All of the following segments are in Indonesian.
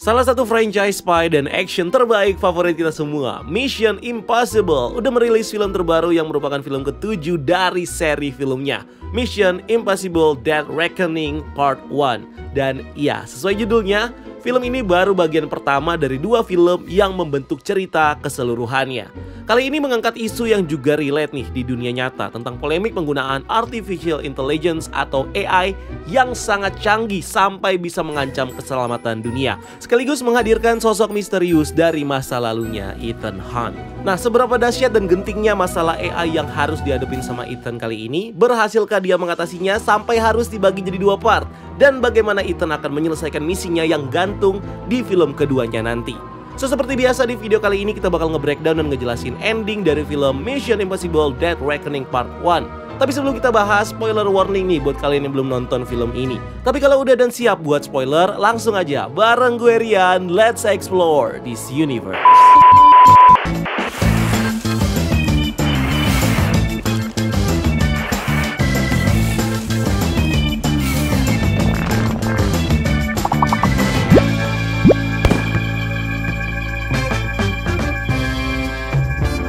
Salah satu franchise spy dan action terbaik favorit kita semua, Mission Impossible, udah merilis film terbaru yang merupakan film ke-7 dari seri filmnya, Mission Impossible Dead Reckoning Part 1. Dan ya, sesuai judulnya, film ini baru bagian pertama dari 2 film yang membentuk cerita keseluruhannya. Kali ini mengangkat isu yang juga relate nih di dunia nyata tentang polemik penggunaan Artificial Intelligence atau AI yang sangat canggih sampai bisa mengancam keselamatan dunia. Sekaligus menghadirkan sosok misterius dari masa lalunya, Ethan Hunt. Nah, seberapa dahsyat dan gentingnya masalah AI yang harus dihadapin sama Ethan kali ini? Berhasilkah dia mengatasinya sampai harus dibagi jadi 2 part? Dan bagaimana Ethan akan menyelesaikan misinya yang gantung di film keduanya nanti? So, seperti biasa di video kali ini kita bakal nge-breakdown dan ngejelasin ending dari film Mission Impossible Dead Reckoning Part 1. Tapi sebelum kita bahas, spoiler warning nih buat kalian yang belum nonton film ini. Tapi kalau udah dan siap buat spoiler, langsung aja bareng gue Rian, let's explore this universe.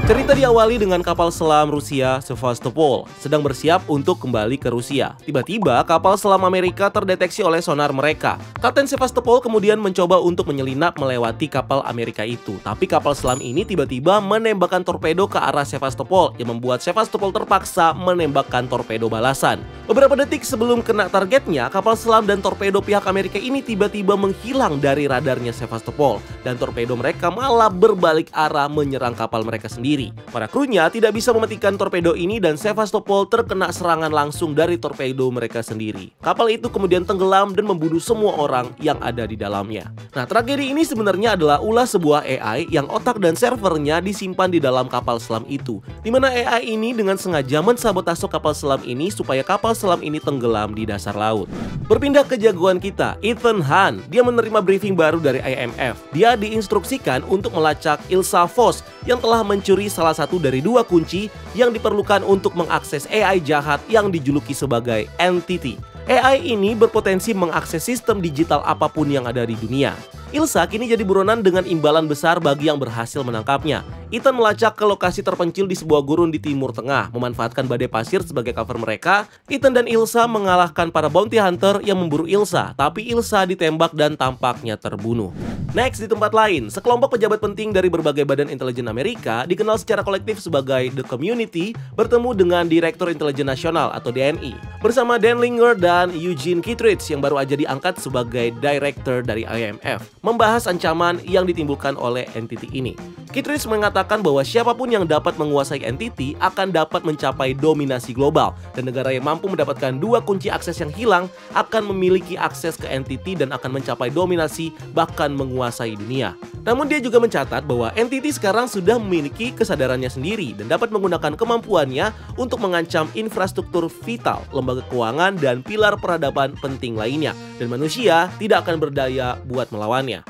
Cerita diawali dengan kapal selam Rusia Sevastopol sedang bersiap untuk kembali ke Rusia. Tiba-tiba kapal selam Amerika terdeteksi oleh sonar mereka. Kapten Sevastopol kemudian mencoba untuk menyelinap melewati kapal Amerika itu. Tapi kapal selam ini tiba-tiba menembakkan torpedo ke arah Sevastopol yang membuat Sevastopol terpaksa menembakkan torpedo balasan. Beberapa detik sebelum kena targetnya, kapal selam dan torpedo pihak Amerika ini tiba-tiba menghilang dari radarnya Sevastopol. Dan torpedo mereka malah berbalik arah menyerang kapal mereka sendiri. Para krunya tidak bisa mematikan torpedo ini dan Sevastopol terkena serangan langsung dari torpedo mereka sendiri. Kapal itu kemudian tenggelam dan membunuh semua orang yang ada di dalamnya. Nah, tragedi ini sebenarnya adalah ulah sebuah AI yang otak dan servernya disimpan di dalam kapal selam itu. Di mana AI ini dengan sengaja mensabotase kapal selam ini supaya kapal selam ini tenggelam di dasar laut. Berpindah ke jagoan kita, Ethan Hunt. Dia menerima briefing baru dari IMF. Dia diinstruksikan untuk melacak Ilsa Voss yang telah mencuri salah satu dari 2 kunci yang diperlukan untuk mengakses AI jahat yang dijuluki sebagai Entity. AI ini berpotensi mengakses sistem digital apapun yang ada di dunia. Ilsa kini jadi buronan dengan imbalan besar bagi yang berhasil menangkapnya. Ethan melacak ke lokasi terpencil di sebuah gurun di Timur Tengah, memanfaatkan badai pasir sebagai cover mereka. Ethan dan Ilsa mengalahkan para bounty hunter yang memburu Ilsa, tapi Ilsa ditembak dan tampaknya terbunuh. Next, di tempat lain, sekelompok pejabat penting dari berbagai badan intelijen Amerika dikenal secara kolektif sebagai The Community bertemu dengan Direktur Intelijen Nasional atau DNI bersama Dan Linger dan Eugene Kittredge yang baru aja diangkat sebagai Director dari IMF, membahas ancaman yang ditimbulkan oleh entity ini. Kittredge mengatakan bahwa siapapun yang dapat menguasai entity akan dapat mencapai dominasi global dan negara yang mampu mendapatkan 2 kunci akses yang hilang akan memiliki akses ke entity dan akan mencapai dominasi bahkan menguasai dunia. Namun dia juga mencatat bahwa entity sekarang sudah memiliki kesadarannya sendiri dan dapat menggunakan kemampuannya untuk mengancam infrastruktur vital, lembaga keuangan, dan pilar peradaban penting lainnya, dan manusia tidak akan berdaya buat melawannya.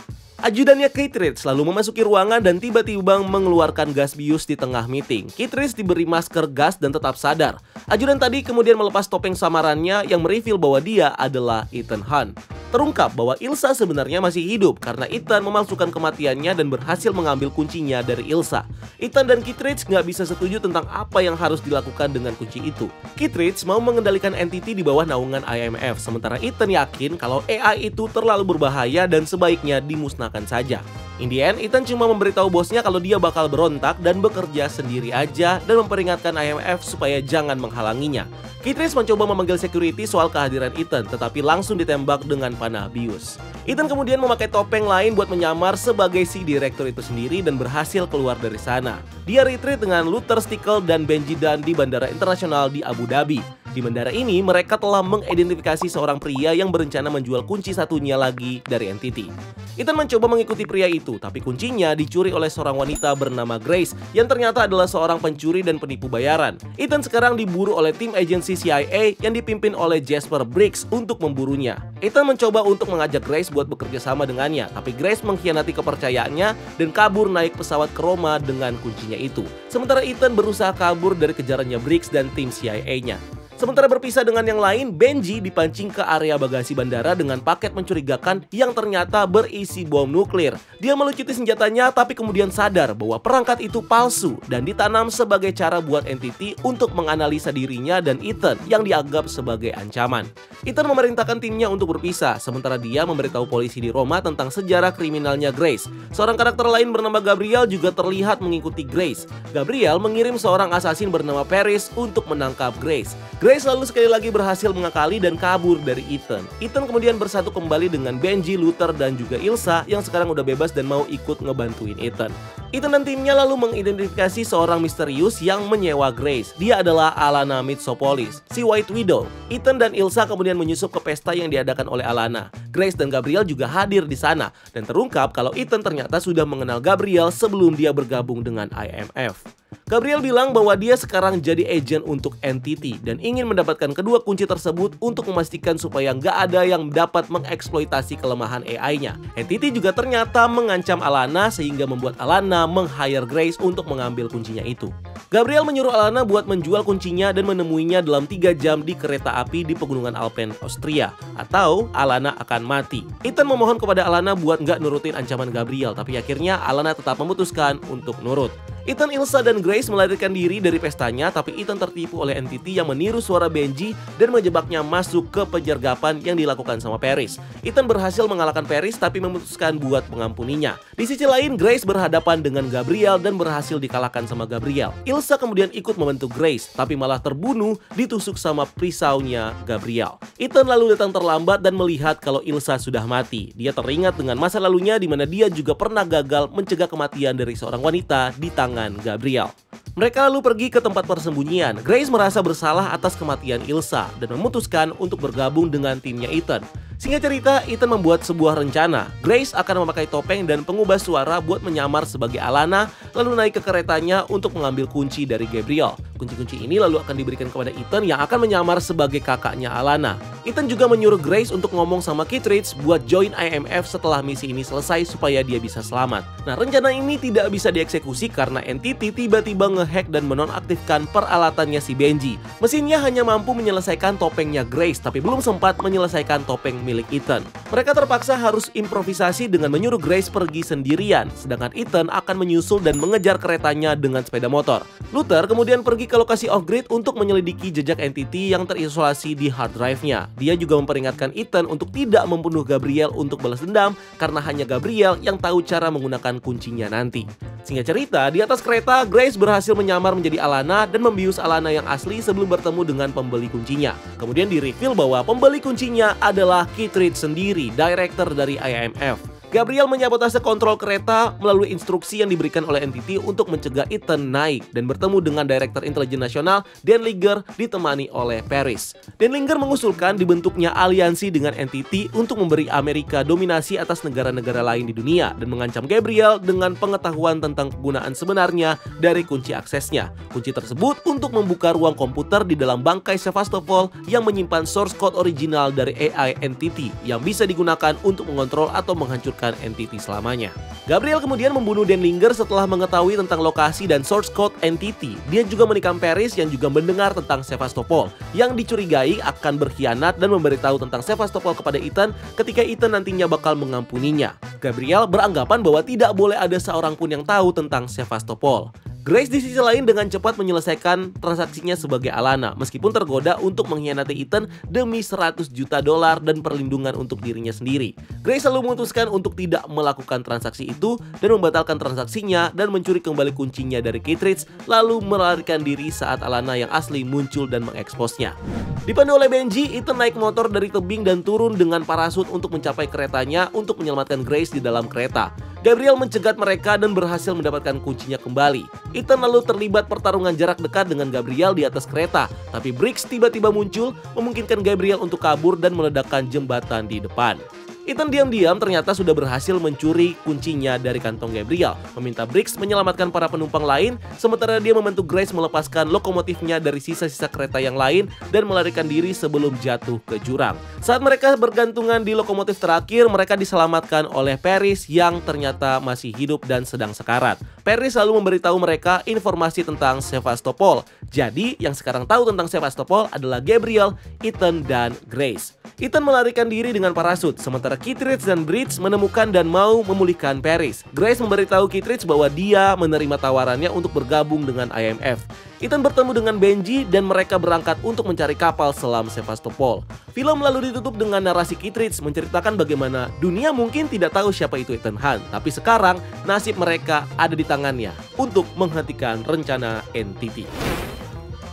Ajudannya Kittredge selalu memasuki ruangan dan tiba-tiba mengeluarkan gas bius di tengah meeting. Kittredge diberi masker gas dan tetap sadar. Ajudan tadi kemudian melepas topeng samarannya yang mereveal bahwa dia adalah Ethan Hunt. Terungkap bahwa Ilsa sebenarnya masih hidup karena Ethan memalsukan kematiannya dan berhasil mengambil kuncinya dari Ilsa. Ethan dan Kittredge nggak bisa setuju tentang apa yang harus dilakukan dengan kunci itu. Kittredge mau mengendalikan entity di bawah naungan IMF, sementara Ethan yakin kalau AI itu terlalu berbahaya dan sebaiknya dimusnahkan saja. In the end, Ethan cuma memberitahu bosnya kalau dia bakal berontak dan bekerja sendiri aja dan memperingatkan IMF supaya jangan menghalanginya. Kittredge mencoba memanggil security soal kehadiran Ethan, tetapi langsung ditembak dengan panah bius. Ethan kemudian memakai topeng lain buat menyamar sebagai si direktur itu sendiri dan berhasil keluar dari sana. Dia retreat dengan Luther Stickle dan Benji Dunn di Bandara Internasional di Abu Dhabi. Di bandara ini, mereka telah mengidentifikasi seorang pria yang berencana menjual kunci satunya lagi dari entity. Ethan mencoba mengikuti pria itu, tapi kuncinya dicuri oleh seorang wanita bernama Grace yang ternyata adalah seorang pencuri dan penipu bayaran. Ethan sekarang diburu oleh tim agensi CIA yang dipimpin oleh Jasper Briggs untuk memburunya. Ethan mencoba untuk mengajak Grace buat bekerja sama dengannya, tapi Grace mengkhianati kepercayaannya dan kabur naik pesawat ke Roma dengan kuncinya itu. Sementara Ethan berusaha kabur dari kejarannya Briggs dan tim CIA-nya. Sementara berpisah dengan yang lain, Benji dipancing ke area bagasi bandara dengan paket mencurigakan yang ternyata berisi bom nuklir. Dia melucuti senjatanya tapi kemudian sadar bahwa perangkat itu palsu dan ditanam sebagai cara buat entiti untuk menganalisa dirinya dan Ethan yang dianggap sebagai ancaman. Ethan memerintahkan timnya untuk berpisah, sementara dia memberitahu polisi di Roma tentang sejarah kriminalnya Grace. Seorang karakter lain bernama Gabriel juga terlihat mengikuti Grace. Gabriel mengirim seorang asasin bernama Paris untuk menangkap Grace. Grace lalu sekali lagi berhasil mengakali dan kabur dari Ethan. Ethan kemudian bersatu kembali dengan Benji, Luther, dan juga Ilsa yang sekarang udah bebas dan mau ikut ngebantuin Ethan. Ethan dan timnya lalu mengidentifikasi seorang misterius yang menyewa Grace. Dia adalah Alana Mitsopolis, si White Widow. Ethan dan Ilsa kemudian menyusup ke pesta yang diadakan oleh Alana. Grace dan Gabriel juga hadir di sana dan terungkap kalau Ethan ternyata sudah mengenal Gabriel sebelum dia bergabung dengan IMF. Gabriel bilang bahwa dia sekarang jadi agen untuk entity dan ingin mendapatkan kedua kunci tersebut untuk memastikan supaya nggak ada yang dapat mengeksploitasi kelemahan AI-nya. Entity juga ternyata mengancam Alana sehingga membuat Alana meng-hire Grace untuk mengambil kuncinya itu. Gabriel menyuruh Alana buat menjual kuncinya dan menemuinya dalam 3 jam di kereta api di pegunungan Alpen, Austria, atau Alana akan mati. Ethan memohon kepada Alana buat nggak nurutin ancaman Gabriel, tapi akhirnya Alana tetap memutuskan untuk nurut. Ethan, Ilsa, dan Grace melarikan diri dari pestanya, tapi Ethan tertipu oleh entity yang meniru suara Benji dan menjebaknya masuk ke penyergapan yang dilakukan sama Paris. Ethan berhasil mengalahkan Paris tapi memutuskan buat mengampuninya. Di sisi lain, Grace berhadapan dengan Gabriel dan berhasil dikalahkan sama Gabriel. Ilsa kemudian ikut membantu Grace, tapi malah terbunuh ditusuk sama pisaunya Gabriel. Ethan lalu datang terlambat dan melihat kalau Ilsa sudah mati. Dia teringat dengan masa lalunya di mana dia juga pernah gagal mencegah kematian dari seorang wanita di tangan Gabriel. Mereka lalu pergi ke tempat persembunyian. Grace merasa bersalah atas kematian Ilsa dan memutuskan untuk bergabung dengan timnya Ethan. Singkat cerita, Ethan membuat sebuah rencana. Grace akan memakai topeng dan pengubah suara buat menyamar sebagai Alana, lalu naik ke keretanya untuk mengambil kunci dari Gabriel. Kunci-kunci ini lalu akan diberikan kepada Ethan yang akan menyamar sebagai kakaknya Alana. Ethan juga menyuruh Grace untuk ngomong sama Kittredge buat join IMF setelah misi ini selesai supaya dia bisa selamat. Nah, rencana ini tidak bisa dieksekusi karena entity tiba-tiba ngehack dan menonaktifkan peralatannya si Benji. Mesinnya hanya mampu menyelesaikan topengnya Grace, tapi belum sempat menyelesaikan topeng milik Ethan. Mereka terpaksa harus improvisasi dengan menyuruh Grace pergi sendirian, sedangkan Ethan akan menyusul dan mengejar keretanya dengan sepeda motor. Luther kemudian pergi ke lokasi off-grid untuk menyelidiki jejak entity yang terisolasi di hard drive-nya. Dia juga memperingatkan Ethan untuk tidak membunuh Gabriel untuk balas dendam karena hanya Gabriel yang tahu cara menggunakan kuncinya nanti. Singkat cerita, di atas kereta, Grace berhasil menyamar menjadi Alana dan membius Alana yang asli sebelum bertemu dengan pembeli kuncinya. Kemudian di-reveal bahwa pembeli kuncinya adalah Kittredge sendiri, director dari IMF. Gabriel menyabotase kontrol kereta melalui instruksi yang diberikan oleh entity untuk mencegah Ethan naik dan bertemu dengan Direktur Intelijen Nasional Denlinger ditemani oleh Paris. Denlinger mengusulkan dibentuknya aliansi dengan entity untuk memberi Amerika dominasi atas negara-negara lain di dunia dan mengancam Gabriel dengan pengetahuan tentang penggunaan sebenarnya dari kunci aksesnya. Kunci tersebut untuk membuka ruang komputer di dalam bangkai Sevastopol yang menyimpan source code original dari AI entity yang bisa digunakan untuk mengontrol atau menghancurkan entity selamanya. Gabriel kemudian membunuh Denlinger setelah mengetahui tentang lokasi dan source code entity. Dia juga menikam Paris yang juga mendengar tentang Sevastopol, yang dicurigai akan berkhianat dan memberitahu tentang Sevastopol kepada Ethan ketika Ethan nantinya bakal mengampuninya. Gabriel beranggapan bahwa tidak boleh ada seorang pun yang tahu tentang Sevastopol. Grace di sisi lain dengan cepat menyelesaikan transaksinya sebagai Alana, meskipun tergoda untuk mengkhianati Ethan demi $100 juta dan perlindungan untuk dirinya sendiri. Grace selalu memutuskan untuk tidak melakukan transaksi itu dan membatalkan transaksinya dan mencuri kembali kuncinya dari Kittredge, lalu melarikan diri saat Alana yang asli muncul dan mengeksposnya. Dipandu oleh Benji, Ethan naik motor dari tebing dan turun dengan parasut untuk mencapai keretanya untuk menyelamatkan Grace di dalam kereta. Gabriel mencegat mereka dan berhasil mendapatkan kuncinya kembali. Ethan lalu terlibat pertarungan jarak dekat dengan Gabriel di atas kereta, tapi Briggs tiba-tiba muncul memungkinkan Gabriel untuk kabur dan meledakkan jembatan di depan. Ethan diam-diam ternyata sudah berhasil mencuri kuncinya dari kantong Gabriel, meminta Briggs menyelamatkan para penumpang lain, sementara dia membantu Grace melepaskan lokomotifnya dari sisa-sisa kereta yang lain dan melarikan diri sebelum jatuh ke jurang. Saat mereka bergantungan di lokomotif terakhir, mereka diselamatkan oleh Paris yang ternyata masih hidup dan sedang sekarat. Paris lalu memberitahu mereka informasi tentang Sevastopol. Jadi, yang sekarang tahu tentang Sevastopol adalah Gabriel, Ethan, dan Grace. Ethan melarikan diri dengan parasut, sementara Kittredge dan Bridge menemukan dan mau memulihkan Paris. Grace memberitahu Kittredge bahwa dia menerima tawarannya untuk bergabung dengan IMF. Ethan bertemu dengan Benji dan mereka berangkat untuk mencari kapal selam Sevastopol. Film lalu ditutup dengan narasi Kittredge menceritakan bagaimana dunia mungkin tidak tahu siapa itu Ethan Hunt, tapi sekarang nasib mereka ada di tangannya untuk menghentikan rencana NTT.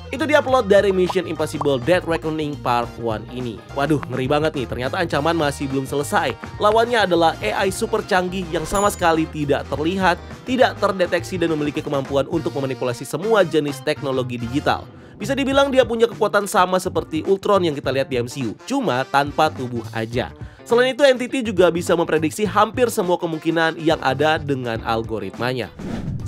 Itu diupload dari Mission Impossible Dead Reckoning Part 1 ini. Waduh, ngeri banget nih, ternyata ancaman masih belum selesai. Lawannya adalah AI super canggih yang sama sekali tidak terlihat, tidak terdeteksi dan memiliki kemampuan untuk memanipulasi semua jenis teknologi digital. Bisa dibilang dia punya kekuatan sama seperti Ultron yang kita lihat di MCU, cuma tanpa tubuh aja. Selain itu, NTT juga bisa memprediksi hampir semua kemungkinan yang ada dengan algoritmanya.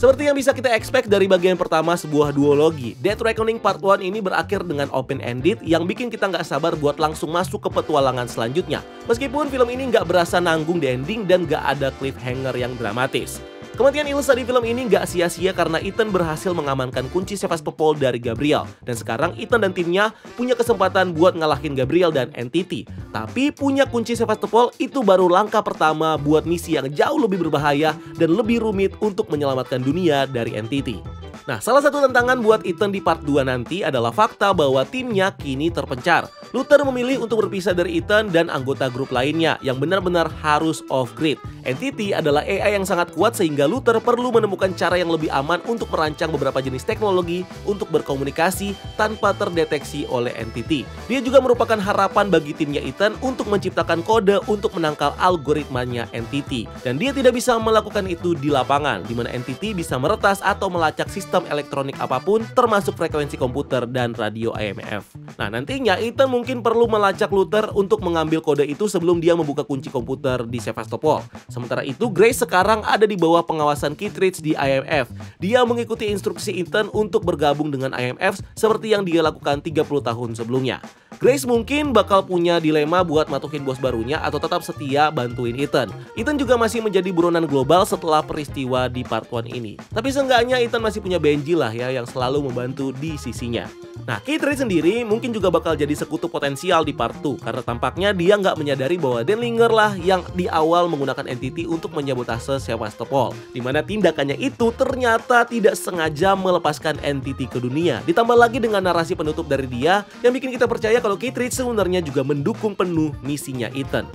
Seperti yang bisa kita expect dari bagian pertama sebuah duologi, Dead Reckoning Part 1 ini berakhir dengan open-ended yang bikin kita nggak sabar buat langsung masuk ke petualangan selanjutnya. Meskipun film ini nggak berasa nanggung di ending dan nggak ada cliffhanger yang dramatis. Kematian Ilsa di film ini nggak sia-sia karena Ethan berhasil mengamankan kunci Sevastopol dari Gabriel. Dan sekarang Ethan dan timnya punya kesempatan buat ngalahin Gabriel dan NTT. Tapi punya kunci Sevastopol itu baru langkah pertama buat misi yang jauh lebih berbahaya dan lebih rumit untuk menyelamatkan dunia dari NTT. Nah, salah satu tantangan buat Ethan di part 2 nanti adalah fakta bahwa timnya kini terpencar. Luther memilih untuk berpisah dari Ethan dan anggota grup lainnya yang benar-benar harus off-grid. NTT adalah AI yang sangat kuat sehingga Luther perlu menemukan cara yang lebih aman untuk merancang beberapa jenis teknologi untuk berkomunikasi tanpa terdeteksi oleh NTT. Dia juga merupakan harapan bagi timnya Ethan untuk menciptakan kode untuk menangkal algoritmanya NTT. Dan dia tidak bisa melakukan itu di lapangan, di mana NTT bisa meretas atau melacak sistem elektronik apapun termasuk frekuensi komputer dan radio IMF. Nah, nantinya Ethan mungkin perlu melacak Luther untuk mengambil kode itu sebelum dia membuka kunci komputer di Sevastopol. Sementara itu, Grace sekarang ada di bawah pengawasan Kittredge di IMF. Dia mengikuti instruksi Ethan untuk bergabung dengan IMF seperti yang dia lakukan 30 tahun sebelumnya. Grace mungkin bakal punya dilema buat matuhin bos barunya atau tetap setia bantuin Ethan. Ethan juga masih menjadi buronan global setelah peristiwa di part 1 ini. Tapi seenggaknya Ethan masih punya Benji lah ya yang selalu membantu di sisinya. Nah, Kittredge sendiri mungkin juga bakal jadi sekutu potensial di part 2 karena tampaknya dia nggak menyadari bahwa Denlinger lah yang di awal menggunakan NTT untuk menyabotase Sevastopol, dimana tindakannya itu ternyata tidak sengaja melepaskan NTT ke dunia. Ditambah lagi dengan narasi penutup dari dia yang bikin kita percaya kalau Kittredge sebenarnya juga mendukung penuh misinya Ethan.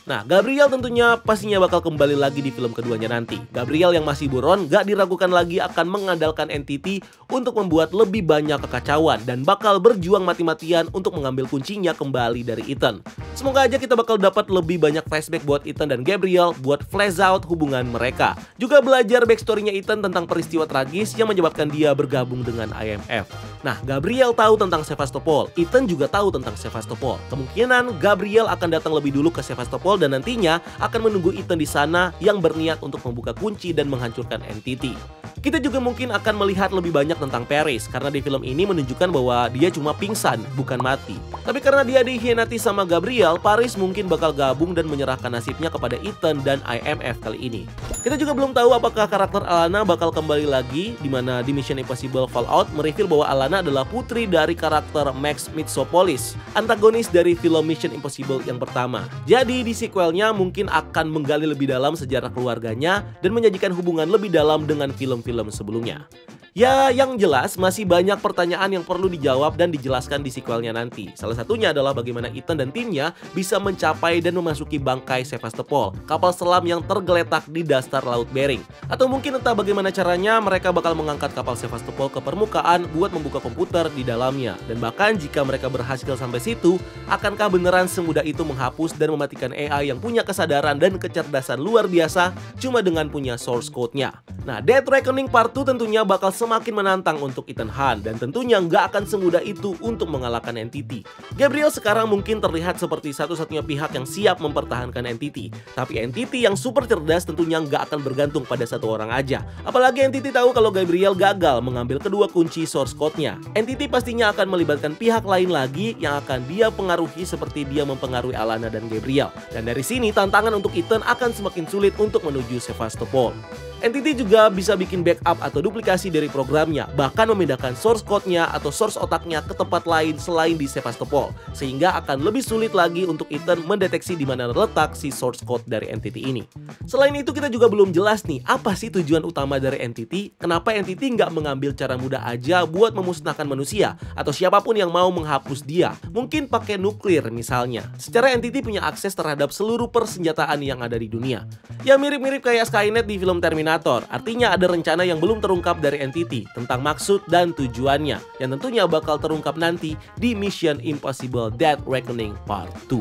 Nah, Gabriel tentunya pastinya bakal kembali lagi di film keduanya nanti. Gabriel yang masih buron gak diragukan lagi akan mengandalkan NTT untuk membuat lebih banyak kekacauan dan bakal berjuang mati-matian untuk mengambil kuncinya kembali dari Ethan. Semoga aja kita bakal dapat lebih banyak flashback buat Ethan dan Gabriel buat flash out hubungan mereka. Juga belajar backstory-nya Ethan tentang peristiwa tragis yang menyebabkan dia bergabung dengan IMF. Nah, Gabriel tahu tentang Sevastopol, Ethan juga tahu tentang Sevastopol. Kemungkinan Gabriel akan datang lebih dulu ke Sevastopol dan nantinya akan menunggu Ethan di sana yang berniat untuk membuka kunci dan menghancurkan NTT. Kita juga mungkin akan melihat lebih banyak tentang Paris karena di film ini menunjukkan bahwa dia cuma pingsan, bukan mati. Tapi karena dia dikhianati sama Gabriel, Paris mungkin bakal gabung dan menyerahkan nasibnya kepada Ethan dan IMF kali ini. Kita juga belum tahu apakah karakter Alana bakal kembali lagi, di mana di Mission Impossible Fallout mereveal bahwa Alana adalah putri dari karakter Max Mitsopolis, antagonis dari film Mission Impossible yang pertama. Jadi di sequelnya mungkin akan menggali lebih dalam sejarah keluarganya dan menyajikan hubungan lebih dalam dengan film-film sebelumnya. Ya, yang jelas masih banyak pertanyaan yang perlu dijawab dan dijelaskan di sequelnya nanti. Salah satunya adalah bagaimana Ethan dan timnya bisa mencapai dan memasuki bangkai Sevastopol, kapal selam yang tergeletak di dasar Laut Bering. Atau mungkin entah bagaimana caranya mereka bakal mengangkat kapal Sevastopol ke permukaan buat membuka komputer di dalamnya. Dan bahkan jika mereka berhasil sampai situ, akankah beneran semudah itu menghapus dan mematikan AI yang punya kesadaran dan kecerdasan luar biasa cuma dengan punya source code-nya? Nah, Death Reckoning Part 2 tentunya bakal semakin menantang untuk Ethan Hunt dan tentunya nggak akan semudah itu untuk mengalahkan NTT. Gabriel sekarang mungkin terlihat seperti satu-satunya pihak yang siap mempertahankan NTT, tapi NTT yang super cerdas tentunya nggak akan bergantung pada satu orang aja. Apalagi NTT tahu kalau Gabriel gagal mengambil kedua kunci source code-nya. NTT pastinya akan melibatkan pihak lain lagi yang akan dia pengaruhi seperti dia mempengaruhi Alanna dan Gabriel. Dan dari sini tantangan untuk Ethan akan semakin sulit untuk menuju Sevastopol. NTT juga bisa bikin backup atau duplikasi dari programnya, bahkan memindahkan source code-nya atau source otaknya ke tempat lain selain di Sevastopol, sehingga akan lebih sulit lagi untuk Ethan mendeteksi di mana letak si source code dari NTT ini. Selain itu kita juga belum jelas nih, apa sih tujuan utama dari NTT? Kenapa NTT nggak mengambil cara mudah aja buat memusnahkan manusia, atau siapapun yang mau menghapus dia? Mungkin pakai nuklir misalnya. Secara NTT punya akses terhadap seluruh persenjataan yang ada di dunia. Ya mirip-mirip kayak Skynet di film Terminator, artinya ada rencana yang belum terungkap dari NTT tentang maksud dan tujuannya, yang tentunya bakal terungkap nanti di Mission Impossible Death Reckoning Part 2.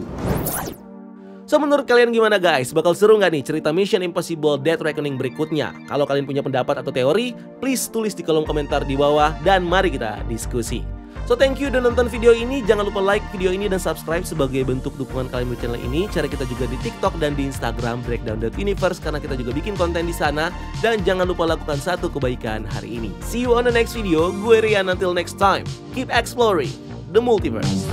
So menurut kalian gimana guys? Bakal seru nggak nih cerita Mission Impossible Death Reckoning berikutnya? Kalau kalian punya pendapat atau teori, please tulis di kolom komentar di bawah dan mari kita diskusi. So thank you udah nonton video ini, jangan lupa like video ini dan subscribe sebagai bentuk dukungan kalian di channel ini. Cari kita juga di TikTok dan di Instagram breakdown.universe karena kita juga bikin konten di sana. Dan jangan lupa lakukan satu kebaikan hari ini. See you on the next video, gue Rian, until next time, keep exploring the multiverse.